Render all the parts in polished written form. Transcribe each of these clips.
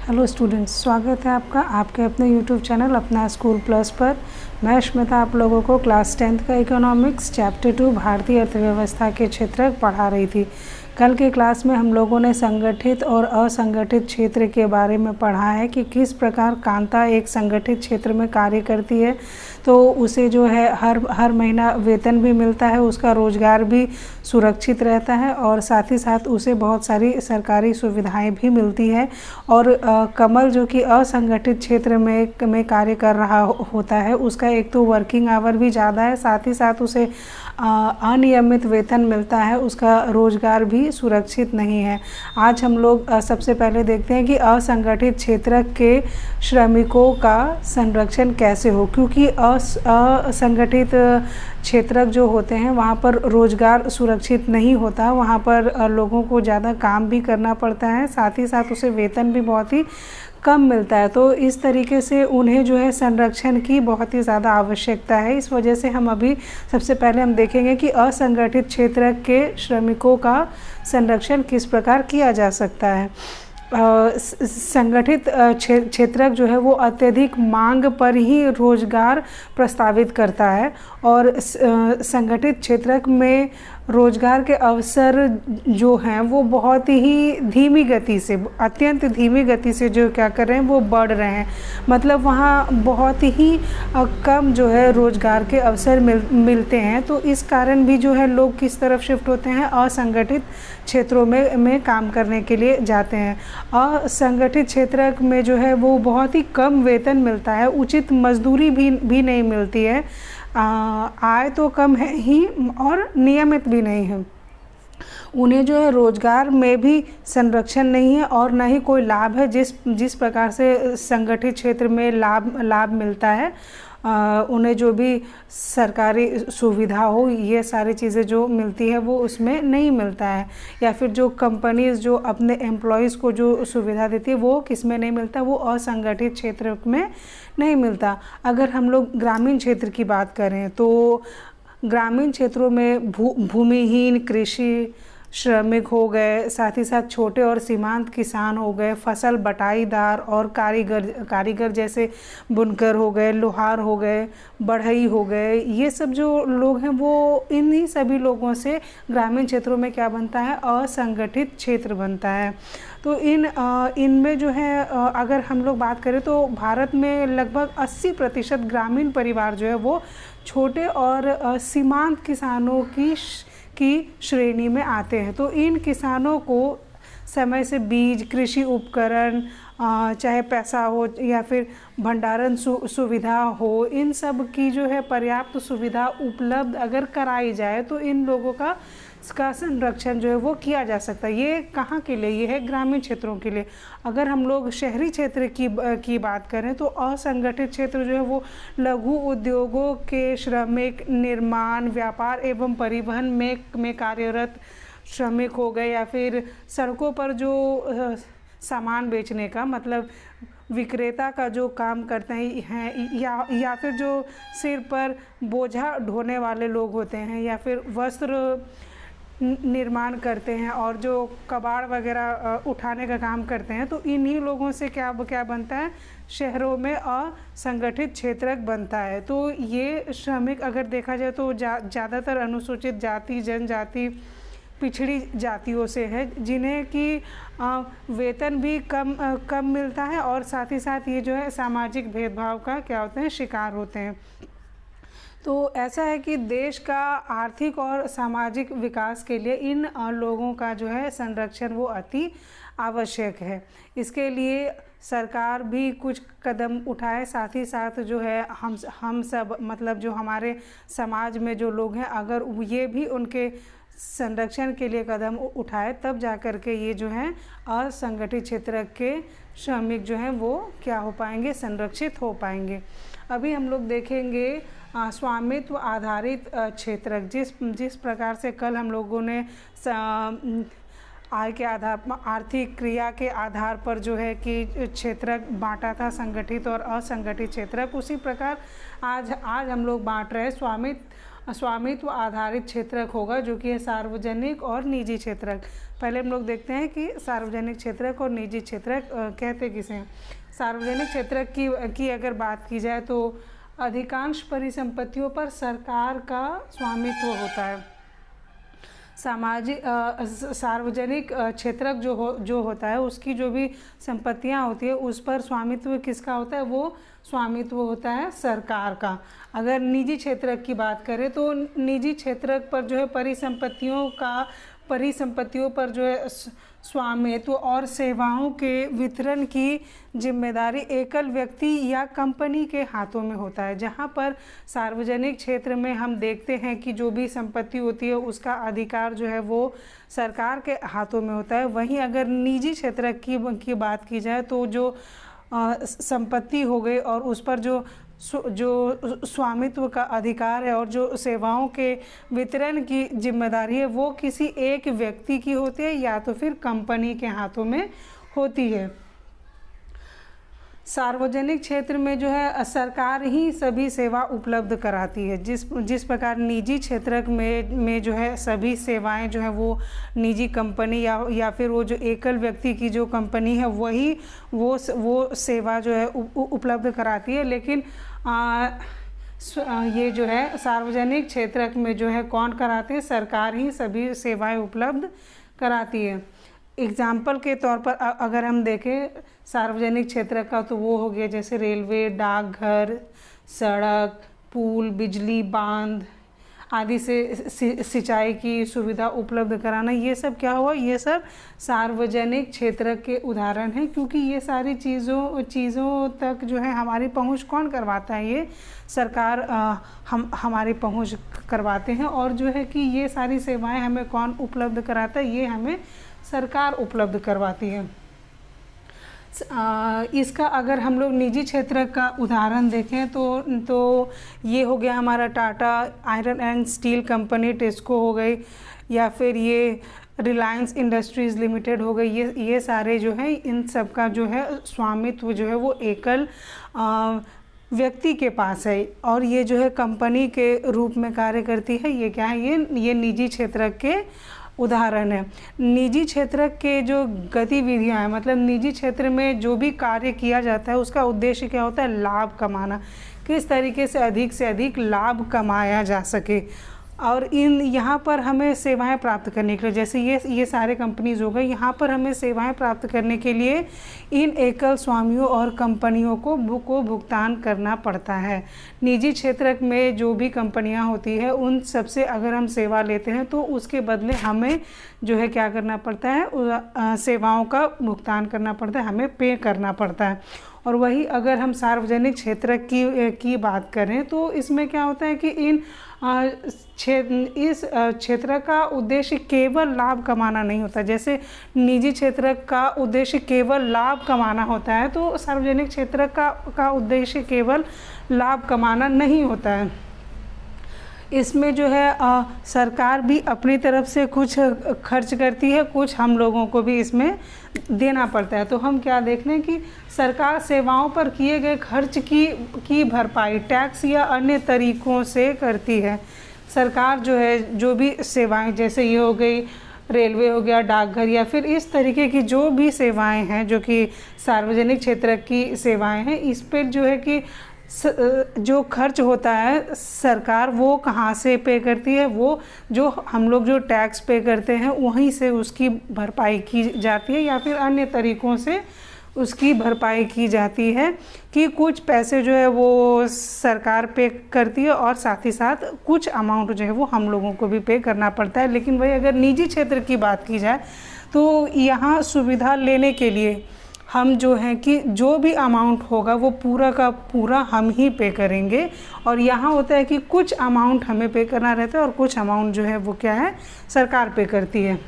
Hello students, स्वागत है आपका आपके अपने यूट्यूब चैनल अपना स्कूल प्लस पर। मैं स्मिता आप लोगों को क्लास 10th का इकोनॉमिक्स चैप्टर 2 भारतीय अर्थव्यवस्था के क्षेत्र पढ़ा रही थी। कल के क्लास में हम लोगों ने संगठित और असंगठित क्षेत्र के बारे में पढ़ा है कि किस प्रकार कांता एक संगठित क्षेत्र में कार्य करती है, तो उसे जो है हर महीना वेतन भी मिलता है, उसका रोज़गार भी सुरक्षित रहता है और साथ ही साथ उसे बहुत सारी सरकारी सुविधाएं भी मिलती है। और कमल जो कि असंगठित क्षेत्र में कार्य कर रहा होता है, उसका एक तो वर्किंग आवर भी ज़्यादा है, साथ ही साथ उसे अनियमित वेतन मिलता है, उसका रोज़गार भी सुरक्षित नहीं है। आज हम लोग सबसे पहले देखते हैं कि असंगठित क्षेत्र के श्रमिकों का संरक्षण कैसे हो, क्योंकि असंगठित क्षेत्र जो होते हैं वहाँ पर रोज़गार सुरक्षित नहीं होता, वहाँ पर लोगों को ज़्यादा काम भी करना पड़ता है, साथ ही साथ उसे वेतन भी बहुत ही कम मिलता है। तो इस तरीके से उन्हें जो है संरक्षण की बहुत ही ज़्यादा आवश्यकता है। इस वजह से हम अभी सबसे पहले हम देखेंगे कि असंगठित क्षेत्र के श्रमिकों का संरक्षण किस प्रकार किया जा सकता है। संगठित क्षेत्र जो है वो अत्यधिक मांग पर ही रोज़गार प्रस्तावित करता है और संगठित क्षेत्र में रोज़गार के अवसर जो हैं वो बहुत ही धीमी गति से, अत्यंत धीमी गति से जो क्या कर रहे हैं वो बढ़ रहे हैं। मतलब वहाँ बहुत ही कम जो है रोज़गार के अवसर मिलते हैं। तो इस कारण भी जो है लोग किस तरफ शिफ्ट होते हैं, असंगठित क्षेत्रों में काम करने के लिए जाते हैं। असंगठित क्षेत्र में जो है वो बहुत ही कम वेतन मिलता है, उचित मजदूरी भी नहीं मिलती है, आय तो कम है ही और नियमित भी नहीं है। उन्हें जो है रोज़गार में भी संरक्षण नहीं है और न ही कोई लाभ है जिस प्रकार से संगठित क्षेत्र में लाभ मिलता है। उन्हें जो भी सरकारी सुविधा हो, ये सारी चीज़ें जो मिलती है वो उसमें नहीं मिलता है, या फिर जो कंपनीज़ जो अपने एम्प्लॉयज़ को जो सुविधा देती है वो किस में नहीं मिलता, वो असंगठित क्षेत्र में नहीं मिलता। अगर हम लोग ग्रामीण क्षेत्र की बात करें तो ग्रामीण क्षेत्रों में भूमिहीन कृषि श्रमिक हो गए, साथ ही साथ छोटे और सीमांत किसान हो गए, फसल बटाईदार और कारीगर जैसे बुनकर हो गए, लोहार हो गए, बढ़ई हो गए, ये सब जो लोग हैं वो इन्हीं सभी लोगों से ग्रामीण क्षेत्रों में क्या बनता है, असंगठित क्षेत्र बनता है। तो इनमें जो है अगर हम लोग बात करें तो भारत में लगभग 80% ग्रामीण परिवार जो है वो छोटे और सीमांत किसानों की श्रेणी में आते हैं। तो इन किसानों को समय से बीज, कृषि उपकरण, चाहे पैसा हो या फिर भंडारण सुविधा हो, इन सब की जो है पर्याप्त सुविधा उपलब्ध अगर कराई जाए तो इन लोगों का संरक्षण जो है वो किया जा सकता है। ये कहाँ के लिए? ये है ग्रामीण क्षेत्रों के लिए। अगर हम लोग शहरी क्षेत्र की बात करें तो असंगठित क्षेत्र जो है वो लघु उद्योगों के श्रमिक, निर्माण, व्यापार एवं परिवहन में कार्यरत श्रमिक हो गए, या फिर सड़कों पर जो सामान बेचने का मतलब विक्रेता का जो काम करते हैं या फिर जो सिर पर बोझा ढोने वाले लोग होते हैं, या फिर वस्त्र निर्माण करते हैं और जो कबाड़ वगैरह उठाने का काम करते हैं, तो इन्हीं लोगों से क्या बनता है, शहरों में असंगठित क्षेत्र बनता है। तो ये श्रमिक अगर देखा जाए तो ज़्यादातर अनुसूचित जाति, जनजाति, पिछड़ी जातियों से है, जिन्हें कि वेतन भी कम मिलता है और साथ ही साथ ये जो है सामाजिक भेदभाव का क्या होते हैं, शिकार होते हैं। तो ऐसा है कि देश का आर्थिक और सामाजिक विकास के लिए इन लोगों का जो है संरक्षण वो अति आवश्यक है। इसके लिए सरकार भी कुछ कदम उठाए, साथ ही साथ जो है हम सब मतलब जो हमारे समाज में जो लोग हैं, अगर ये भी उनके संरक्षण के लिए कदम उठाए तब जा कर के ये जो है असंगठित क्षेत्र के श्रमिक जो हैं वो क्या हो पाएंगे, संरक्षित हो पाएंगे। अभी हम लोग देखेंगे स्वामित्व आधारित क्षेत्र। जिस प्रकार से कल हम लोगों ने आय के आधार, आर्थिक क्रिया के आधार पर जो है कि क्षेत्र बांटा था, संगठित और असंगठित क्षेत्र, उसी प्रकार आज हम लोग बांट रहे हैं स्वामित्व स्वामित्व आधारित क्षेत्रक होगा, जो कि है सार्वजनिक और निजी क्षेत्रक। पहले हम लोग देखते हैं कि सार्वजनिक क्षेत्रक और निजी क्षेत्रक कहते किसे हैं। सार्वजनिक क्षेत्रक की अगर बात की जाए तो अधिकांश परिसंपत्तियों पर सरकार का स्वामित्व होता है। सार्वजनिक क्षेत्रक जो होता है उसकी जो भी संपत्तियां होती है उस पर स्वामित्व किसका होता है, वो स्वामित्व होता है सरकार का। अगर निजी क्षेत्रक की बात करें तो निजी क्षेत्रक पर जो है परिसंपत्तियों पर जो है स्वामित्व और सेवाओं के वितरण की जिम्मेदारी एकल व्यक्ति या कंपनी के हाथों में होता है। जहां पर सार्वजनिक क्षेत्र में हम देखते हैं कि जो भी संपत्ति होती है उसका अधिकार जो है वो सरकार के हाथों में होता है। वहीं अगर निजी क्षेत्र की बात की जाए तो जो संपत्ति हो गई और उस पर जो स्वामित्व का अधिकार है और जो सेवाओं के वितरण की जिम्मेदारी है वो किसी एक व्यक्ति की होती है या तो फिर कंपनी के हाथों में होती है। सार्वजनिक क्षेत्र में जो है सरकार ही सभी सेवा उपलब्ध कराती है। जिस प्रकार निजी क्षेत्र में जो है सभी सेवाएं जो है वो निजी कंपनी या फिर वो जो एकल व्यक्ति की जो कंपनी है वही वो सेवा जो है उपलब्ध कराती है। लेकिन ये जो है सार्वजनिक क्षेत्र में जो है कौन कराते हैं, सरकार ही सभी सेवाएं उपलब्ध कराती है। एग्जाम्पल के तौर पर अगर हम देखें सार्वजनिक क्षेत्र का तो वो हो गया जैसे रेलवे, डाकघर, सड़क, पुल, बिजली, बांध आदि से सिंचाई की सुविधा उपलब्ध कराना। ये सब क्या हुआ, ये सब सार्वजनिक क्षेत्र के उदाहरण हैं, क्योंकि ये सारी चीज़ों तक जो है हमारी पहुंच कौन करवाता है, ये सरकार हमारी पहुंच करवाते हैं। और जो है कि ये सारी सेवाएं हमें कौन उपलब्ध कराता है, ये हमें सरकार उपलब्ध करवाती है। इसका अगर हम लोग निजी क्षेत्र का उदाहरण देखें तो ये हो गया हमारा Tata iron and steel company, टेस्को हो गई, या फिर ये रिलायंस इंडस्ट्रीज़ लिमिटेड हो गई। ये सारे जो है इन सब का जो है स्वामित्व जो है वो एकल व्यक्ति के पास है और ये जो है कंपनी के रूप में कार्य करती है। ये क्या है, ये निजी क्षेत्र के उदाहरण है। निजी क्षेत्र के जो गतिविधियां हैं, मतलब निजी क्षेत्र में जो भी कार्य किया जाता है उसका उद्देश्य क्या होता है, लाभ कमाना। किस तरीके से अधिक लाभ कमाया जा सके। और यहाँ पर हमें सेवाएं प्राप्त करने के लिए, जैसे ये सारे कंपनीज हो गए, यहाँ पर हमें सेवाएं प्राप्त करने के लिए इन एकल स्वामियों और कंपनियों को भुगतान करना पड़ता है। निजी क्षेत्र में जो भी कंपनियां होती है उन सबसे अगर हम सेवा लेते हैं तो उसके बदले हमें जो है क्या करना पड़ता है, सेवाओं का भुगतान करना पड़ता है, हमें पे करना पड़ता है। और वही अगर हम सार्वजनिक क्षेत्र की बात करें तो इसमें क्या होता है कि इस क्षेत्र का उद्देश्य केवल लाभ कमाना नहीं होता। जैसे निजी क्षेत्र का उद्देश्य केवल लाभ कमाना होता है तो सार्वजनिक क्षेत्र का उद्देश्य केवल लाभ कमाना नहीं होता है। इसमें जो है सरकार भी अपनी तरफ से कुछ खर्च करती है, कुछ हम लोगों को भी इसमें देना पड़ता है। तो हम क्या देख रहे हैं कि सरकार सेवाओं पर किए गए खर्च की भरपाई टैक्स या अन्य तरीकों से करती है। सरकार जो है जो भी सेवाएं, जैसे ये हो गई रेलवे हो गया, डाकघर, या फिर इस तरीके की जो भी सेवाएं हैं जो कि सार्वजनिक क्षेत्र की सेवाएं हैं, इस पर जो है कि जो खर्च होता है सरकार वो कहाँ से पे करती है, वो जो हम लोग जो टैक्स पे करते हैं वहीं से उसकी भरपाई की जाती है या फिर अन्य तरीक़ों से उसकी भरपाई की जाती है। कि कुछ पैसे जो है वो सरकार पे करती है और साथ ही साथ कुछ अमाउंट जो है वो हम लोगों को भी पे करना पड़ता है। लेकिन वही अगर निजी क्षेत्र की बात की जाए तो यहाँ सुविधा लेने के लिए हम जो है कि जो भी अमाउंट होगा वो पूरा का पूरा हम ही पे करेंगे। और यहाँ होता है कि कुछ अमाउंट हमें पे करना रहता है और कुछ अमाउंट जो है वो क्या है, सरकार पे करती है।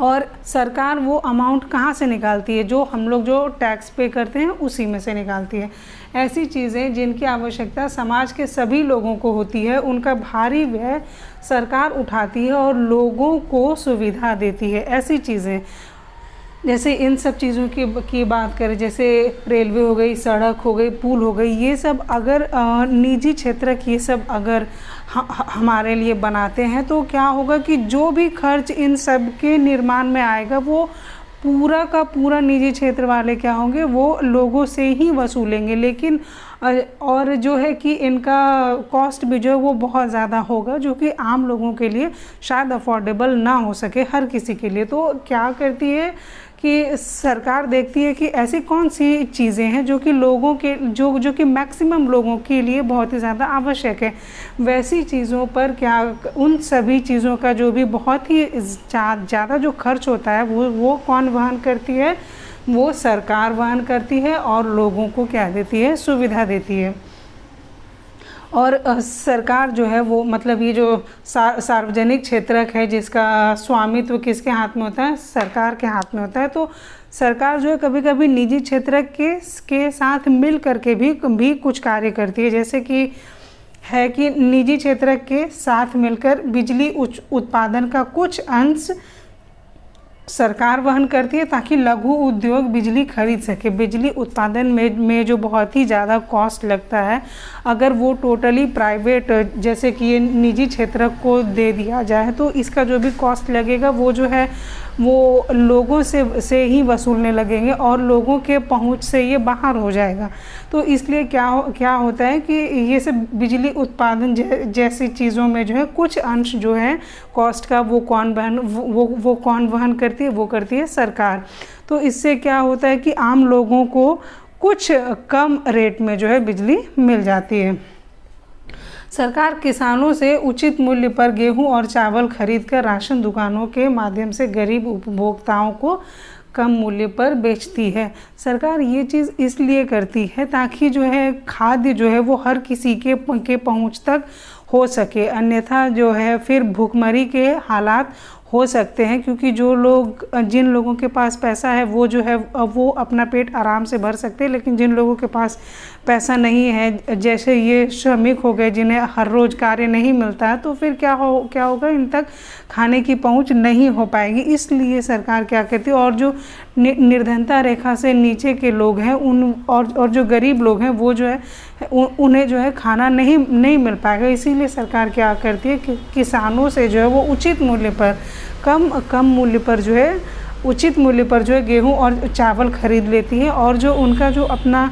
और सरकार वो अमाउंट कहाँ से निकालती है, जो हम लोग जो टैक्स पे करते हैं उसी में से निकालती है। ऐसी चीज़ें जिनकी आवश्यकता समाज के सभी लोगों को होती है उनका भारी व्यय सरकार उठाती है और लोगों को सुविधा देती है। ऐसी चीज़ें जैसे इन सब चीज़ों की बात करें, जैसे रेलवे हो गई, सड़क हो गई, पुल हो गई, ये सब अगर निजी क्षेत्र ये सब अगर हमारे लिए बनाते हैं तो क्या होगा कि जो भी खर्च इन सब के निर्माण में आएगा वो पूरा का पूरा निजी क्षेत्र वाले क्या होंगे, वो लोगों से ही वसूलेंगे। लेकिन और जो है कि इनका कॉस्ट भी जो है वो बहुत ज़्यादा होगा, जो कि आम लोगों के लिए शायद अफोर्डेबल ना हो सके हर किसी के लिए। तो क्या करती है कि सरकार देखती है कि ऐसी कौन सी चीज़ें हैं जो कि लोगों के जो कि मैक्सिमम लोगों के लिए बहुत ही ज़्यादा आवश्यक है, वैसी चीज़ों पर क्या उन सभी चीज़ों का जो भी बहुत ही ज़्यादा जो खर्च होता है वो कौन वहन करती है, वो सरकार वहन करती है और लोगों को क्या देती है, सुविधा देती है। और सरकार जो है वो मतलब ये जो सार्वजनिक क्षेत्र है जिसका स्वामित्व किसके हाथ में होता है, सरकार के हाथ में होता है। तो सरकार जो है कभी कभी निजी क्षेत्र के साथ मिल करके भी कुछ कार्य करती है, जैसे कि है कि निजी क्षेत्र के साथ मिलकर बिजली उत्पादन का कुछ अंश सरकार वहन करती है ताकि लघु उद्योग बिजली खरीद सके। बिजली उत्पादन में जो बहुत ही ज़्यादा कॉस्ट लगता है, अगर वो टोटली प्राइवेट जैसे कि ये निजी क्षेत्र को दे दिया जाए तो इसका जो भी कॉस्ट लगेगा वो जो है वो लोगों से ही वसूलने लगेंगे और लोगों के पहुंच से ये बाहर हो जाएगा। तो इसलिए क्या होता है कि ये सब बिजली उत्पादन जैसी चीज़ों में जो है कुछ अंश जो है कॉस्ट का वो कौन वहन करती है, वो करती है सरकार। तो इससे क्या होता है कि आम लोगों को कुछ कम रेट में जो है बिजली मिल जाती है। सरकार किसानों से उचित मूल्य पर गेहूं और चावल खरीदकर राशन दुकानों के माध्यम से गरीब उपभोक्ताओं को कम मूल्य पर बेचती है। सरकार ये चीज़ इसलिए करती है ताकि जो है खाद्य जो है वो हर किसी के पहुंच तक हो सके, अन्यथा जो है फिर भूखमरी के हालात हो सकते हैं, क्योंकि जिन लोगों के पास पैसा है वो जो है वो अपना पेट आराम से भर सकते हैं, लेकिन जिन लोगों के पास पैसा नहीं है, जैसे ये श्रमिक हो गए जिन्हें हर रोज़ कार्य नहीं मिलता है, तो फिर क्या होगा, इन तक खाने की पहुंच नहीं हो पाएगी। इसलिए सरकार क्या कहती है, और जो निर्धनता रेखा से नीचे के लोग हैं और जो गरीब लोग हैं वो जो है उन्हें जो है खाना नहीं मिल पाएगा। इसीलिए सरकार क्या करती है कि किसानों से जो है वो उचित मूल्य पर कम मूल्य पर जो है उचित मूल्य पर जो है गेहूं और चावल खरीद लेती है, और जो उनका जो अपना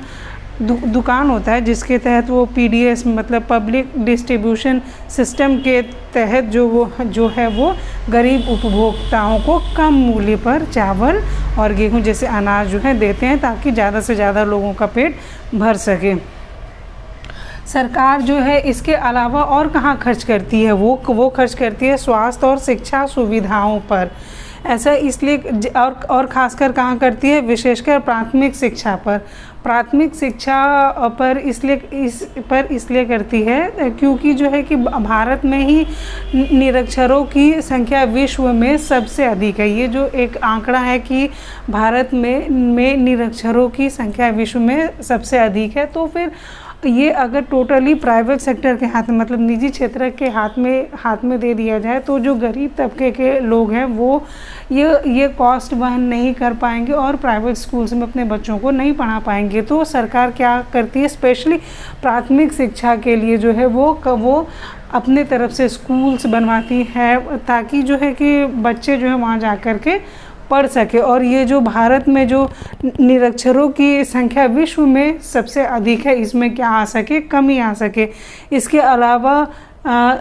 दुकान होता है जिसके तहत वो PDS मतलब पब्लिक डिस्ट्रीब्यूशन सिस्टम के तहत जो है वो गरीब उपभोक्ताओं को कम मूल्य पर चावल और गेहूं जैसे अनाज जो है देते हैं ताकि ज़्यादा से ज़्यादा लोगों का पेट भर सके। सरकार जो है इसके अलावा और कहाँ खर्च करती है, वो खर्च करती है स्वास्थ्य और शिक्षा सुविधाओं पर। ऐसा इसलिए और ख़ासकर कहाँ करती है, विशेषकर प्राथमिक शिक्षा पर। प्राथमिक शिक्षा पर इसलिए करती है क्योंकि जो है कि भारत में ही निरक्षरों की संख्या विश्व में सबसे अधिक है। ये जो एक आंकड़ा है कि भारत में निरक्षरों की संख्या विश्व में सबसे अधिक है, तो फिर ये अगर टोटली प्राइवेट सेक्टर के हाथ में मतलब निजी क्षेत्र के हाथ में दे दिया जाए तो जो गरीब तबके के लोग हैं वो ये कॉस्ट वहन नहीं कर पाएंगे और प्राइवेट स्कूल्स में अपने बच्चों को नहीं पढ़ा पाएंगे। तो सरकार क्या करती है, स्पेशली प्राथमिक शिक्षा के लिए जो है वो अपने तरफ से स्कूल्स बनवाती है ताकि जो है कि बच्चे जो है वहाँ जा कर के पढ़ सके। और ये जो भारत में जो निरक्षरों की संख्या विश्व में सबसे अधिक है, इसमें क्या आ सके, कमी आ सके। इसके अलावा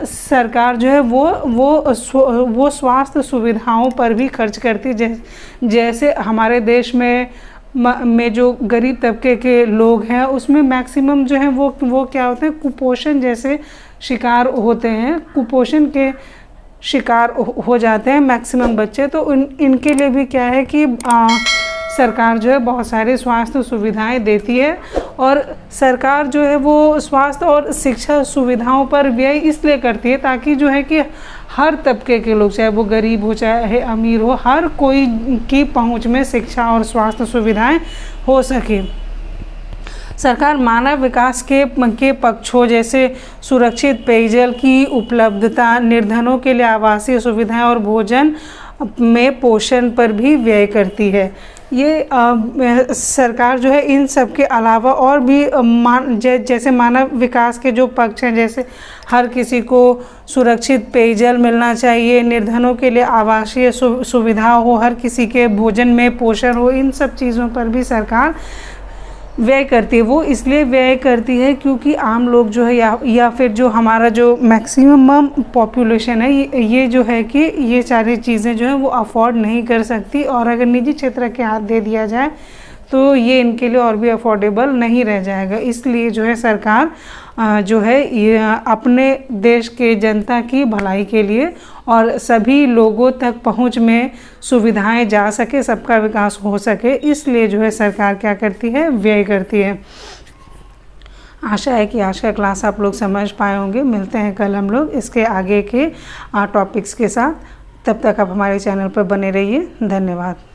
सरकार जो है वो स्वास्थ्य सुविधाओं पर भी खर्च करती है। जैसे हमारे देश में जो गरीब तबके के लोग हैं उसमें मैक्सिमम जो है वो क्या होते हैं, कुपोषण जैसे शिकार होते हैं, कुपोषण के शिकार हो जाते हैं मैक्सिमम बच्चे। तो इनके लिए भी क्या है कि सरकार जो है बहुत सारी स्वास्थ्य सुविधाएं देती है, और सरकार जो है वो स्वास्थ्य और शिक्षा सुविधाओं पर व्यय इसलिए करती है ताकि जो है कि हर तबके के लोग, चाहे वो गरीब हो चाहे अमीर हो, हर कोई की पहुंच में शिक्षा और स्वास्थ्य सुविधाएं हो सके। सरकार मानव विकास के पक्षों जैसे सुरक्षित पेयजल की उपलब्धता, निर्धनों के लिए आवासीय सुविधाएं और भोजन में पोषण पर भी व्यय करती है। ये सरकार जो है इन सब के अलावा और भी जैसे मानव विकास के जो पक्ष हैं, जैसे हर किसी को सुरक्षित पेयजल मिलना चाहिए, निर्धनों के लिए आवासीय सुविधा हो, हर किसी के भोजन में पोषण हो, इन सब चीज़ों पर भी सरकार व्यय करती है। वो इसलिए व्यय करती है क्योंकि आम लोग जो है या फिर जो हमारा जो मैक्सिमम पॉपुलेशन है ये जो है कि ये सारी चीज़ें जो है वो अफोर्ड नहीं कर सकती, और अगर निजी क्षेत्र के हाथ दे दिया जाए तो ये इनके लिए और भी अफोर्डेबल नहीं रह जाएगा। इसलिए जो है सरकार जो है ये अपने देश के जनता की भलाई के लिए और सभी लोगों तक पहुंच में सुविधाएं जा सके, सबका विकास हो सके, इसलिए जो है सरकार क्या करती है, व्यय करती है। आशा है कि आज का क्लास आप लोग समझ पाए होंगे। मिलते हैं कल हम लोग इसके आगे के टॉपिक्स के साथ। तब तक आप हमारे चैनल पर बने रहिए। धन्यवाद।